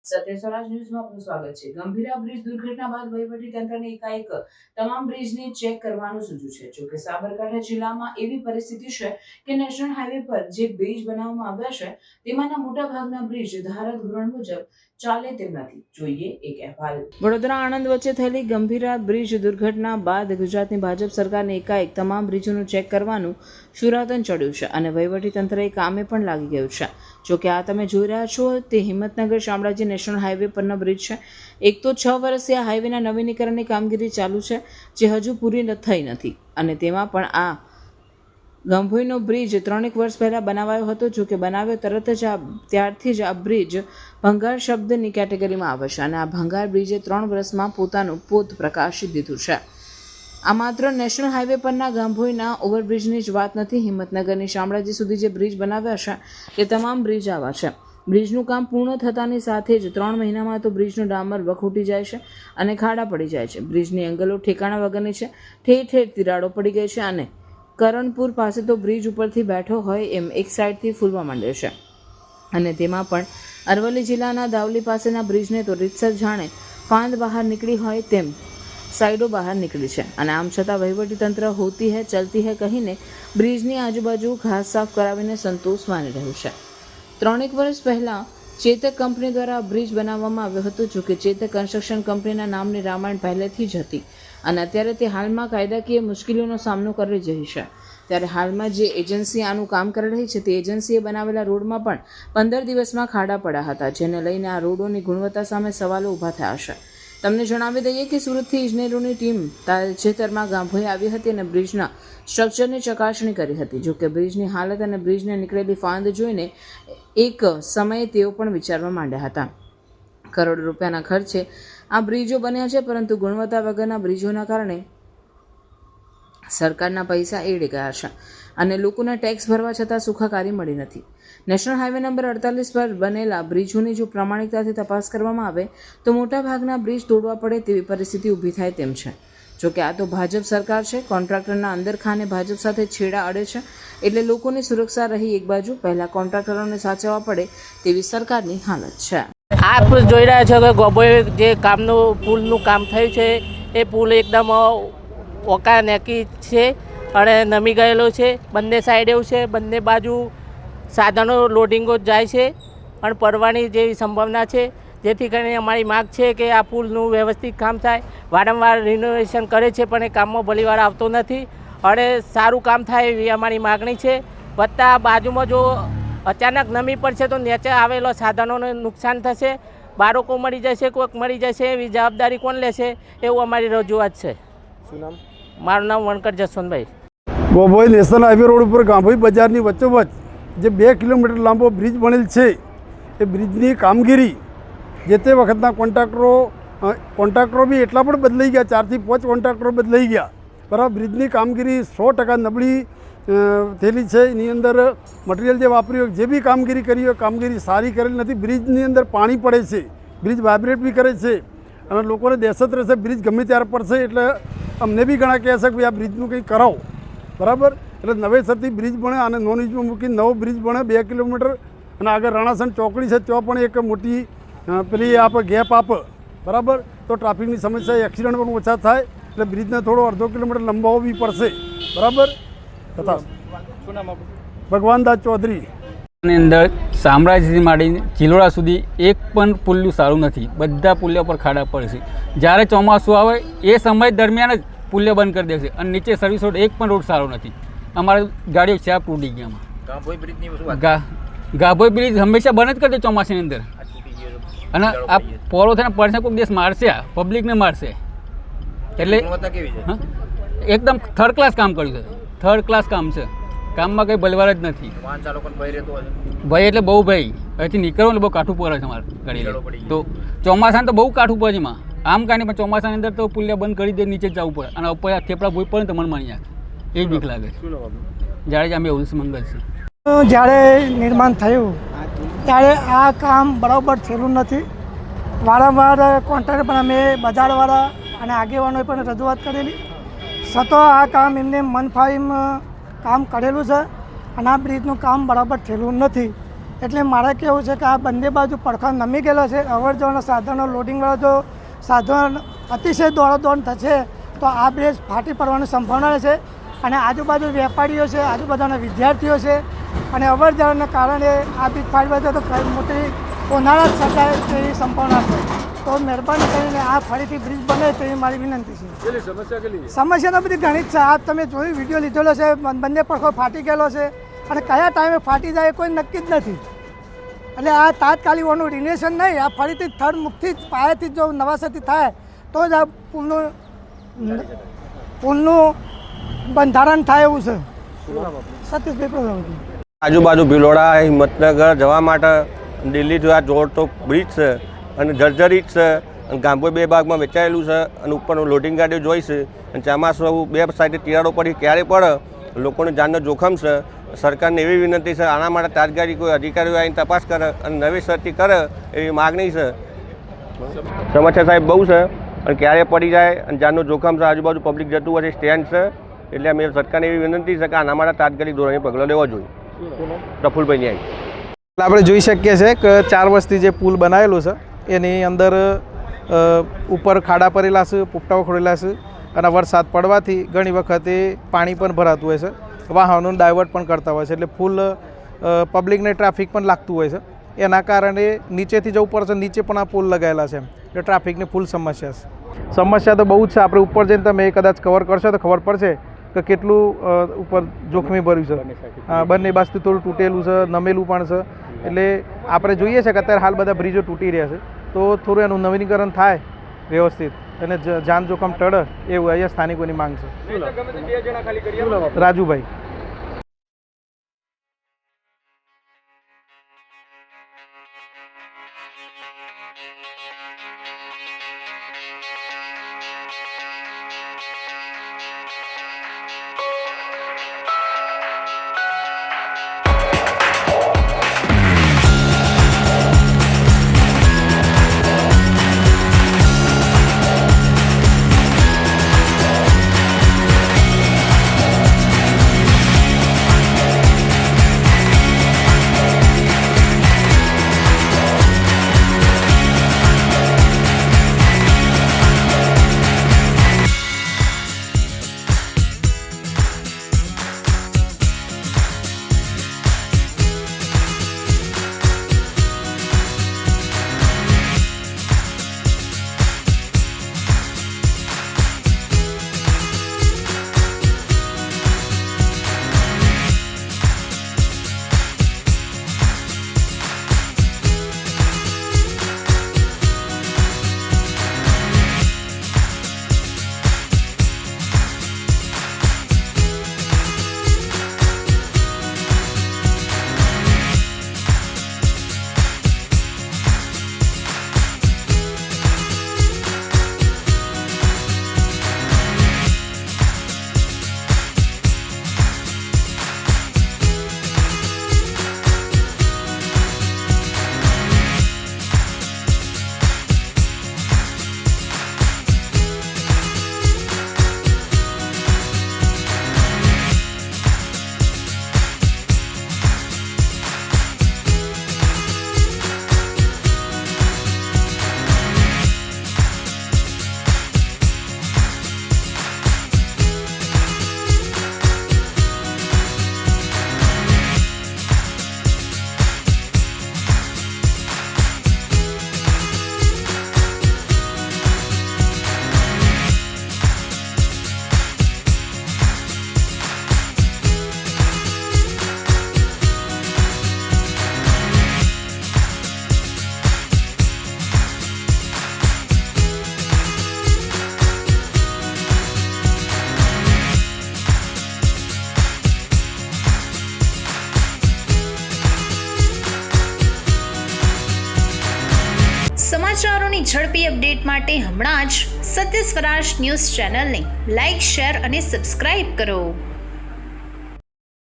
સત્ય સ્વરાજ ન્યૂઝમાં આપનું સ્વાગત છે। ગંભીરા બ્રિજ દુર્ઘટના બાદ વહીવટીતંત્રને એકાએક તમામ બ્રિજને ચેક કરવાનું સૂચ્યું છે। જોકે સાબરકાંઠા જિલ્લામાં એવી પરિસ્થિતિ છે કે નેશનલ હાઈવે પર જે બ્રિજ બનાવવામાં આવ્યા છે તેમાંના મોટાભાગના બ્રિજ ધારાધોરણ મુજબ ચાલે તેમ નથી। જોઈએ એક અહેવાલ। વડોદરા આણંદ વચ્ચે થયેલી ગંભીરા બ્રિજ દુર્ઘટના બાદ ગુજરાતની ભાજપ સરકારને એકાએક તમામ બ્રિજોનું ચેક કરવાનું શુરાતન ચડ્યું છે અને વહીવટીતંત્રએ કામે પણ લાગી ગયું છે। જોકે આ તમે જોઈ રહ્યા છો તે હિંમતનગર શામળાજી નેશનલ હાઈવે પરનો બ્રિજ છે। એક તો 6 વર્ષથી આ હાઈવેના નવીનીકરણની કામગીરી ચાલુ છે જે હજુ પૂરી થઈ નથી અને તેમાં પણ આ ગંભોઈનો બ્રિજ 3 વર્ષ પહેલાં બનાવાયો હતો। જોકે બનાવ્યો તરત જ ત્યારથી જ આ બ્રિજ ભંગાર શબ્દની કેટેગરીમાં આવે છે અને આ ભંગાર બ્રિજે 3 વર્ષમાં પોતાનું પોત પ્રકાશી દીધું છે। આ માત્ર નેશનલ હાઈવે પરના ગાંભોઈના ઓવરબ્રિજની જ વાત નથી। હિંમતનગરની શામળાજી સુધી જે બ્રિજ બનાવ્યા છે તે તમામ બ્રિજ આવા છે। બ્રિજનું કામ પૂર્ણ થતાની સાથે જ 3 મહિનામાં તો બ્રિજનું ડામર વખૂટી જાય છે અને ખાડા પડી જાય છે। બ્રિજની એંગલો ઠેકાણા વગરની છે, ઠેર ઠેર તિરાડો પડી ગઈ છે અને કરણપુર પાસે તો બ્રિજ ઉપરથી બેઠો હોય એમ એક સાઈડથી ફૂલવા માંડે છે અને તેમાં પણ અરવલ્લી જિલ્લાના દાવલી પાસેના બ્રિજને તો રીતસર જાણે ફાંદ બહાર નીકળી હોય તેમ સાઈડો બહાર નીકળી છે અને આમ છતાં વહીવટીતંત્ર હોતી હૈ ચલતી હૈ કહીને બ્રિજની આજુબાજુ ઘાસ સાફ કરાવીને સંતોષ માની રહ્યું છે। 3 વર્ષ પહેલાં ચેતક કંપની દ્વારા બ્રિજ બનાવવામાં આવ્યો હતો। જોકે ચેતક કન્સ્ટ્રક્શન કંપનીના નામની રામાયણ પહેલેથી જ હતી અને અત્યારે તે હાલમાં કાયદાકીય મુશ્કેલીઓનો સામનો કરી રહી છે। ત્યારે હાલમાં જે એજન્સી આનું કામ કરી રહી છે તે એજન્સીએ બનાવેલા રોડમાં પણ 15 દિવસમાં ખાડા પડ્યા હતા, જેને લઈને આ રોડોની ગુણવત્તા સામે સવાલો ઊભા થયા છે। તમને જણાવી દઈએ કે સુરતથી ઇજનેરોની ટીમ તાજેતરમાં ગાંભોઈ આવી હતી અને બ્રિજના સ્ટ્રક્ચરની ચકાસણી કરી હતી। જોકે બ્રિજની હાલત અને બ્રિજને નીકળેલી ફાંદ જોઈને એક સમયે તેઓ પણ વિચારવા માંડ્યા હતા। કરોડો રૂપિયાના ખર્ચે આ બ્રિજો બન્યા છે, પરંતુ ગુણવત્તા વગરના બ્રિજોના કારણે સરકારના પૈસા એડી ગયા છે અને લોકોને ટેક્સ ભરવા છતાં સુખાકારી મળી નથી। નેશનલ હાઈવે નંબર 48 પર બનેલા બ્રિજોની જો પ્રામાણિકતાથી તપાસ કરવામાં આવે તો મોટાભાગના બ્રિજ તોડવા પડે તેવી પરિસ્થિતિ ઊભી થાય તેમ છે। જોકે આ તો ભાજપ સરકાર છે, કોન્ટ્રાક્ટરના અંદરખાને ભાજપ સાથે છેડા અડે છે એટલે લોકોની સુરક્ષા રહી એક બાજુ, પહેલા કોન્ટ્રાક્ટરોને સાચવવા પડે તેવી સરકારની હાલત છે। આપ જોઈ રહ્યા છો કે ગોબોઈ જે કામનું પુલનું કામ થયું છે એ પુલ એકદમ ઓકા નેકી છે અને નમી ગયેલો છે। બંને સાઈડ એવું છે, બંને બાજુ સાધનો લોડિંગો જાય છે અને પડવાની જેવી સંભાવના છે, જેથી કરીને અમારી માગ છે કે આ પુલનું વ્યવસ્થિત કામ થાય। વારંવાર રિનોવેશન કરે છે પણ એ કામમાં ભલીવાર આવતો નથી અને સારું કામ થાય એવી અમારી માગણી છે। વત્તા બાજુમાં જો અચાનક નમી પડશે તો નીચે આવેલા સાધનોને નુકસાન થશે, બાળકો મળી જશે, કોઈક મળી જશે, એવી જવાબદારી કોણ લેશે એવું અમારી રજૂઆત છે। શું નામ? મારું નામ વણકર જસવંતભાઈ। ગોબોઈ નેશનલ હાઈવે રોડ ઉપર ગાંભોઈ બજારની વચ્ચોવચ્ચ જે 2 કિલોમીટર લાંબો બ્રિજ બનેલ છે એ બ્રિજની કામગીરી જે તે વખતના કોન્ટ્રાક્ટરો બી એટલા પણ બદલાઈ ગયા, 4 થી 5 કોન્ટ્રાક્ટરો બદલાઈ ગયા, બરાબર। બ્રિજની કામગીરી 100% નબળી થયેલી છે। એની અંદર મટીરિયલ જે વાપર્યું જે બી કામગીરી કરી હોય કામગીરી સારી કરેલી નથી। બ્રિજની અંદર પાણી પડે છે, બ્રિજ વાઇબ્રેટ બી કરે છે અને લોકોને દહેશત રહેશે બ્રિજ ગમે ત્યારે પડશે, એટલે અમને બી ઘણા કહે છે કે આ બ્રિજનું કંઈ કરાવો, બરાબર। એટલે નવેસરથી બ્રિજ બને અને નોન યુઝમાં મૂકીને નવો બ્રિજ બને 2 કિલોમીટર અને આગળ રણાસણ ચોકડી છે ત્યાં પણ એક મોટી પેલી આપે ગેપ આપે, બરાબર। તો ટ્રાફિકની સમસ્યા એક્સિડન્ટ પણ ઓછા થાય, એટલે બ્રિજને થોડો અડધો કિલોમીટર લંબાવવો બી પડશે, બરાબર। તથા શું નામ આપણું? ભગવાનદાસ ચૌધરી। ની અંદર શામળાજીથી માંડીને ચિલોડા સુધી એક પણ પુલ્યું સારું નથી, બધા પુલ્ય પર ખાડા પડે છે। જ્યારે ચોમાસું આવે એ સમય દરમિયાન જ પુલ્ય બંધ કરી દેશે અને નીચે સર્વિસ રોડ એક પણ રોડ સારો નથી। અમારે ગાડીઓ ચાપ તૂટી ગયા। ગાંભોઈ બ્રિજની શું વાત? ગાભોઈ બ્રિજ હંમેશા બંધ જ કરજો ચોમાસાની અંદર અને આ પોરો થઈને પડશે કોઈક દેશ મારશે, આ પબ્લિકને મારશે। એટલે ગુણવત્તા કેવી છે? એકદમ થર્ડ ક્લાસ કામ કર્યું છે, થર્ડ ક્લાસ કામ છે, કામમાં કંઈ ભલવાર જ નથી। વાહન ચાલકોને ભય રહેતો હશે? ભાઈ એટલે બહુ ભાઈ અહીંથી નીકળવું ને બહુ કાઠું પડે છે અમારે ગાડી, તો ચોમાસાને તો બહુ કાઠું પડે છે એમાં, આમ કાંઈ નહીં પણ ચોમાસાની અંદર તો પુલ્ય બંધ કરી દે, નીચે જવું પડે અને ઉપર થેપડા ભૂઈ પડે તો મને માણી જાય, એ જ બીક લાગે છે। જાડેજા અમે ઉલ્સ મંગલ છે। જ્યારે નિર્માણ થયું ત્યારે આ કામ બરાબર થયેલું નથી। વારંવાર કોન્ટ્રાક્ટર પણ અમે બજારવાળા અને આગેવાનોએ પણ રજૂઆત કરેલી, છતાં આ કામ એમને મનફાળીમાં કામ કરેલું છે અને આ બ્રિજનું કામ બરાબર થયેલું નથી। એટલે મારે કહેવું છે કે આ બંને બાજુ પડખો નમી ગયેલો છે. અવર જવરના સાધનો લોડિંગવાળા જો સાધન અતિશય દોડાદોડ થશે તો આ બ્રિજ ફાટી પડવાની સંભાવના છે. અને આજુબાજુ વેપારીઓ છે, આજુબાજુના વિદ્યાર્થીઓ છે અને અવર જવરના કારણે આ બ્રિજ ફાટી પડે તો કઈ મોટી ઉનાળા સર્જાય તેવી સંભાવના છે. તો મહેરબાની કરીને આ ફરીથી બ્રિજ બને તેવી મારી વિનંતી છે. સમસ્યા તો બધી ઘણી જ છે. આ તમે જોયું, વિડીયો લીધેલો છે, બંને પડખો ફાટી ગયેલો છે અને કયા ટાઈમે ફાટી જાય કોઈ નક્કી જ નથી. એટલે આ તાત્કાલિક ઓનું રિનેશન નહીં, આ ફરીથી થર્ડ મુખથી જ પાયાથી જો નવાસરથી થાય તો જ આ પુલનું બંધારણ થાય એવું છે. સતીશભાઈ પ્રજાપતિ. આજુબાજુ ભિલોડા હિંમતનગર જવા માટે દિલ્હીથી આ જોડતો બ્રિજ છે અને જર્જરિત છે અને ગાંભોઈ 2 ભાગમાં વેચાયેલું છે અને ઉપરનું લોડિંગ ગાડીઓ જોઈ છે અને ચોમાસું 2 સાઈડે તિરાડો પડી ક્યારે પડે લોકોને જાનનો જોખમ છે. સરકારને એવી વિનંતી છે આના માટે તાત્કાલિક કોઈ અધિકારીઓ આવીને તપાસ કરે અને નવેસરથી કરે એવી માગણી છે. સમસ્યા સાહેબ બહુ છે અને ક્યારે પડી જાય અને જાનનું જોખમ છે. આજુબાજુ પબ્લિક જતું હોય છે, સ્ટેન્ડ છે. એટલે અમે સરકારને એવી વિનંતી છે કે આના માટે તાત્કાલિક ધોરણે પગલાં લેવા જોઈએ. પ્રફુલભાઈ ન્યાય. આપણે જોઈ શકીએ છીએ કે 4 વર્ષથી જે પુલ બનાવેલો છે એની અંદર ઉપર ખાડા પડેલા છે, પોપટાઓ ખોડેલા છે અને વરસાદ પડવાથી ઘણી વખતે પાણી પણ ભરાતું હોય છે. વાહનોને ડાયવર્ટ પણ કરતા હોય છે એટલે ફૂલ પબ્લિકને ટ્રાફિક પણ લાગતું હોય છે. એના કારણે નીચેથી જવું પડશે. નીચે પણ આ પુલ લગાવેલા છે એટલે ટ્રાફિકની ફૂલ સમસ્યા છે. સમસ્યા તો બહુ જ છે. આપણે ઉપર જઈને તમે કદાચ કવર કરશો તો ખબર પડશે કે કેટલું ઉપર જોખમી ભર્યું છે. બંને બાજુથી થોડું તૂટેલું છે, નમેલું પણ છે. એટલે આપણે જોઈએ છે કે અત્યારે હાલ બધા બ્રિજો તૂટી રહ્યા છે તો થોડું એનું નવીનીકરણ થાય વ્યવસ્થિત અને જાન જોખમ ટળે એવું અહીંયા સ્થાનિકોની માંગ છે. રાજુભાઈ. સમાચારોની ઝડપી અપડેટ માટે હમણાં જ સત્ય સ્વરાજ ન્યૂઝ ચેનલને લાઇક, શેર અને સબસ્ક્રાઇબ કરો.